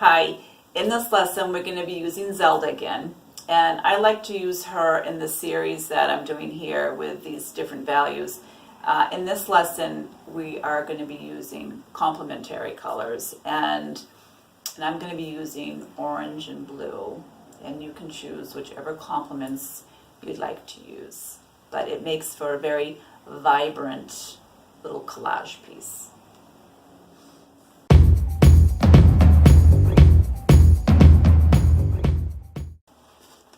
Hi, in this lesson we're going to be using Zelda again, and I like to use her in the series that I'm doing here with these different values. In this lesson we are going to be using complementary colors, and I'm going to be using orange and blue, and you can choose whichever complements you'd like to use, but it makes for a very vibrant little collage piece.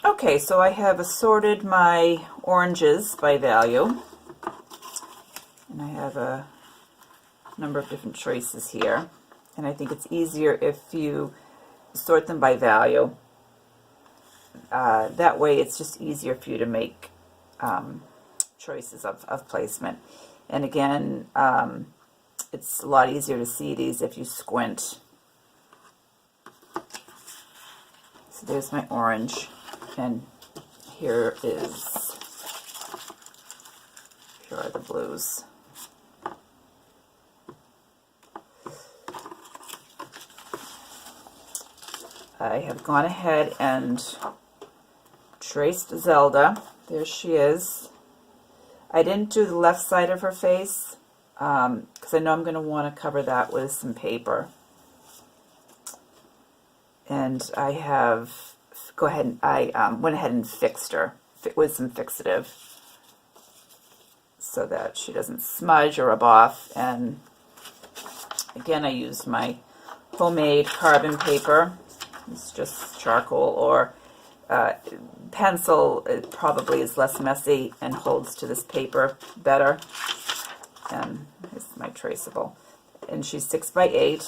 Okay, so I have assorted my oranges by value, and I have a number of different choices here, and I think it's easier if you sort them by value. That way it's just easier for you to make choices of placement. And again, it's a lot easier to see these if you squint. So there's my orange. And here are the blues. I have gone ahead and traced Zelda. There she is. I didn't do the left side of her face because I know I'm going to want to cover that with some paper. And I have went ahead and fixed her with some fixative so that she doesn't smudge or rub off. And again, I used my homemade carbon paper. It's just charcoal or pencil. It probably is less messy and holds to this paper better. And here's my traceable. And she's 6 by 8,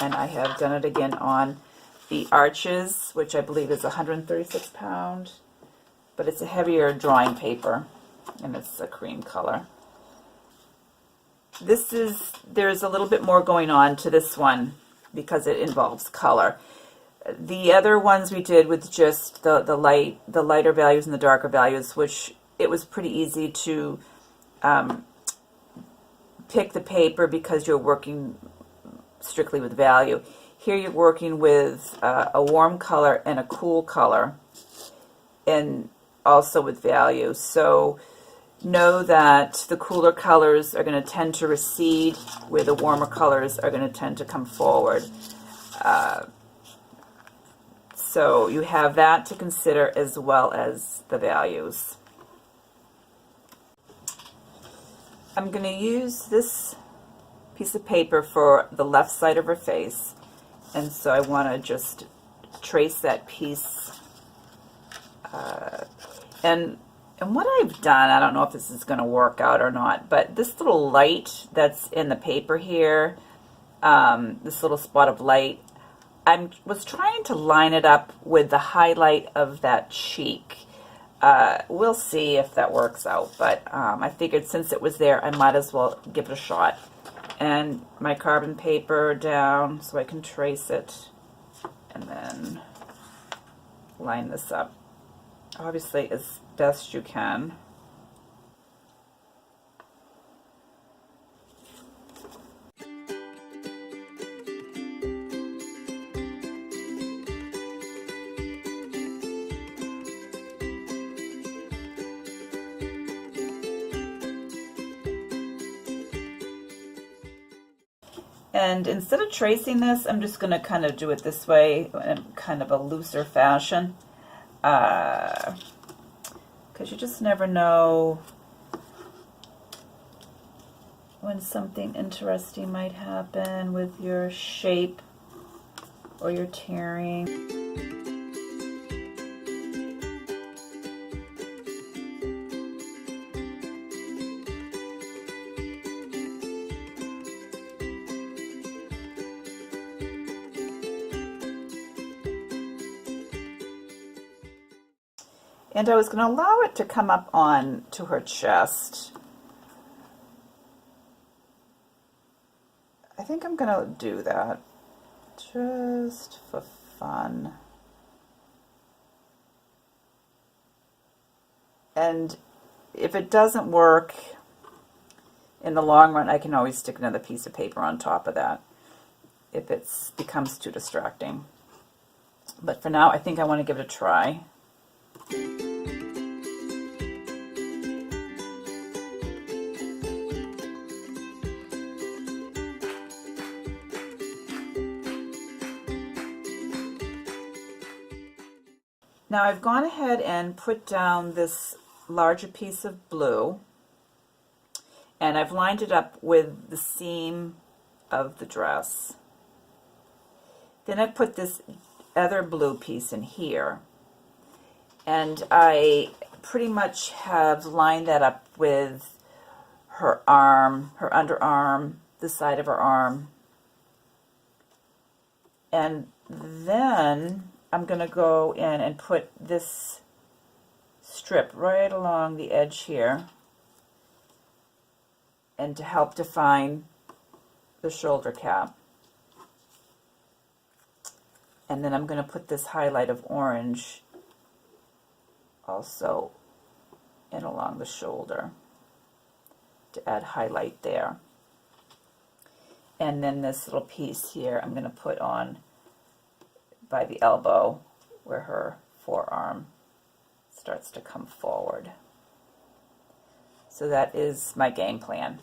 and I have done it again on the arches, which I believe is 136 pound, but it's a heavier drawing paper, and it's a cream color. There's a little bit more going on to this one because it involves color. The other ones we did with just the lighter values and the darker values, which it was pretty easy to pick the paper because you're working strictly with value. Here you're working with a warm color and a cool color, and also with value. So know that the cooler colors are going to tend to recede, where the warmer colors are going to tend to come forward. So you have that to consider as well as the values. I'm going to use this piece of paper for the left side of her face. And so I want to just trace that piece. And what I've done, I don't know if this is going to work out or not, but this little light that's in the paper here, this little spot of light, I was trying to line it up with the highlight of that cheek. We'll see if that works out, but I figured since it was there, I might as well give it a shot. And my carbon paper down so I can trace it, and then line this up, obviously as best you can. And instead of tracing this, I'm just going to kind of do it this way in kind of a looser fashion. Because you just never know when something interesting might happen with your shape or your tearing. And I was going to allow it to come up on to her chest. I think I'm going to do that just for fun. And if it doesn't work, in the long run, I can always stick another piece of paper on top of that if it becomes too distracting. But for now, I think I want to give it a try. Now I've gone ahead and put down this larger piece of blue, and I've lined it up with the seam of the dress. Then I put this other blue piece in here, and I pretty much have lined that up with her arm, her underarm, the side of her arm. And then I'm going to go in and put this strip right along the edge here, and to help define the shoulder cap. And then I'm going to put this highlight of orange also in along the shoulder to add highlight there. And then this little piece here I'm going to put on by the elbow where her forearm starts to come forward. So that is my game plan.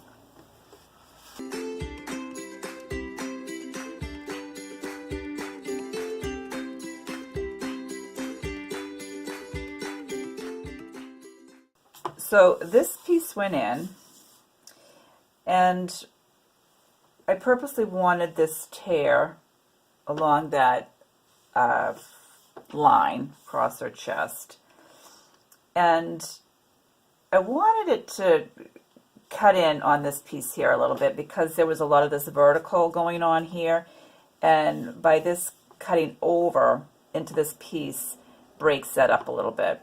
So this piece went in, and I purposely wanted this tear along that line across her chest, and I wanted it to cut in on this piece here a little bit because there was a lot of this vertical going on here, and by this cutting over into this piece breaks that up a little bit.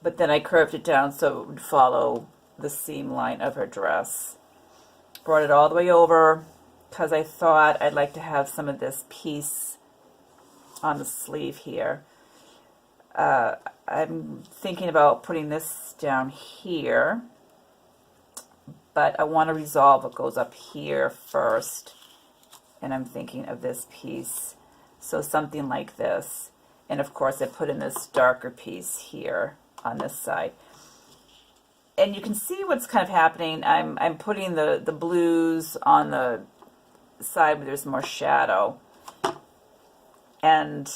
But then I curved it down so it would follow the seam line of her dress. Brought it all the way over because I thought I'd like to have some of this piece on the sleeve here. I'm thinking about putting this down here, but I want to resolve what goes up here first, and I'm thinking of this piece. So something like this. And of course I put in this darker piece here on this side. And you can see what's kind of happening. I'm putting the blues on the side where there's more shadow, and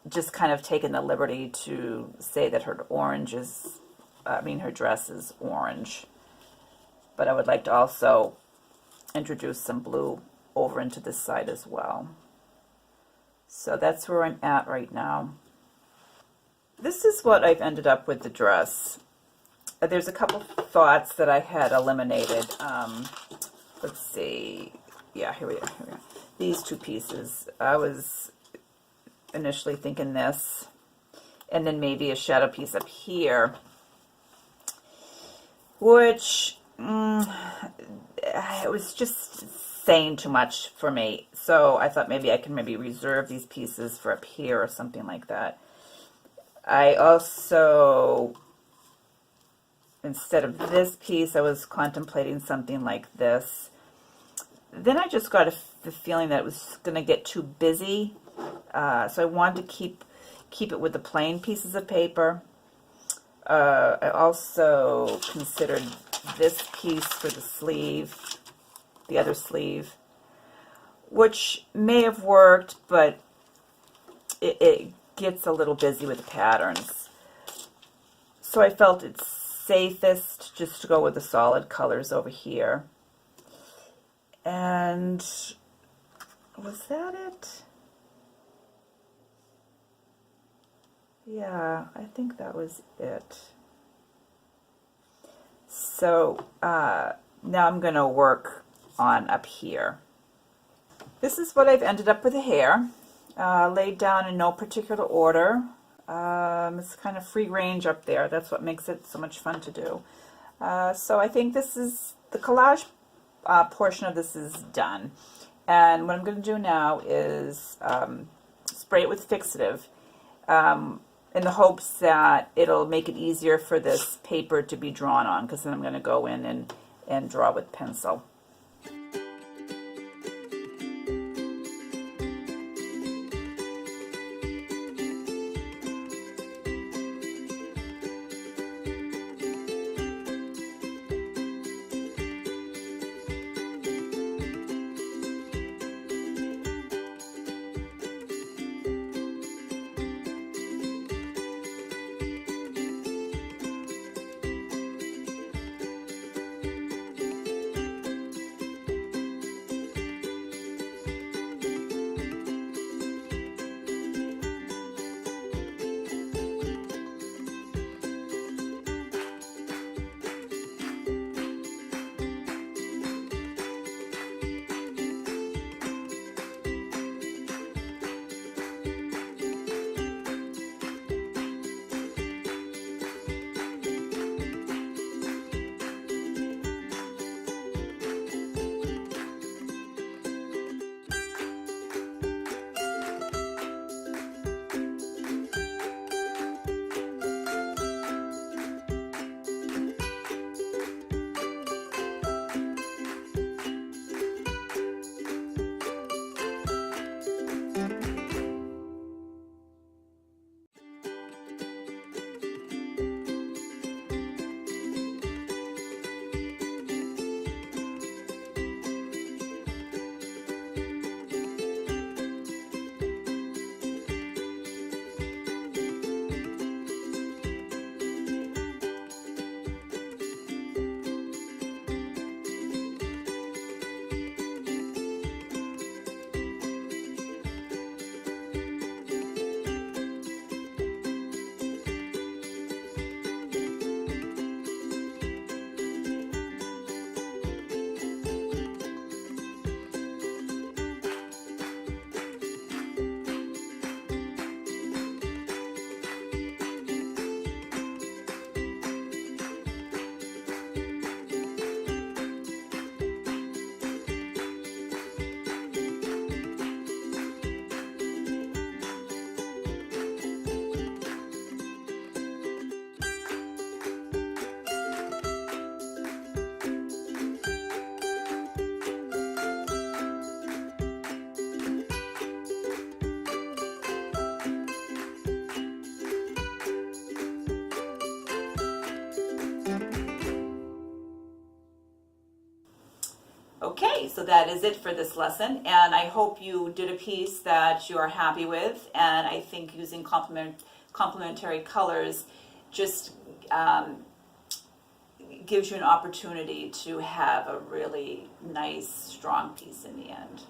just kind of taking the liberty to say that her orange is, her dress is orange. But I would like to also introduce some blue over into this side as well. So that's where I'm at right now. This is what I've ended up with the dress. There's a couple thoughts that I had eliminated. Let's see. Yeah, here we are. These two pieces. I was initially thinking this, and then maybe a shadow piece up here, which it was just saying too much for me. So I thought maybe I can reserve these pieces for up here or something like that. I also, instead of this piece, I was contemplating something like this. Then I just got the feeling that it was going to get too busy, so I wanted to keep it with the plain pieces of paper. I also considered this piece for the sleeve, the other sleeve, which may have worked, but it gets a little busy with the patterns. So I felt it's safest just to go with the solid colors over here. And was that it? Yeah, I think that was it. So now I'm going to work on up here. This is what I've ended up with the hair. Laid down in no particular order. It's kind of free range up there. That's what makes it so much fun to do. So I think this is the collage portion of this is done. And what I'm going to do now is spray it with fixative in the hopes that it'll make it easier for this paper to be drawn on, because then I'm going to go in and draw with pencil. Okay, so that is it for this lesson, and I hope you did a piece that you are happy with, and I think using complementary colors just gives you an opportunity to have a really nice, strong piece in the end.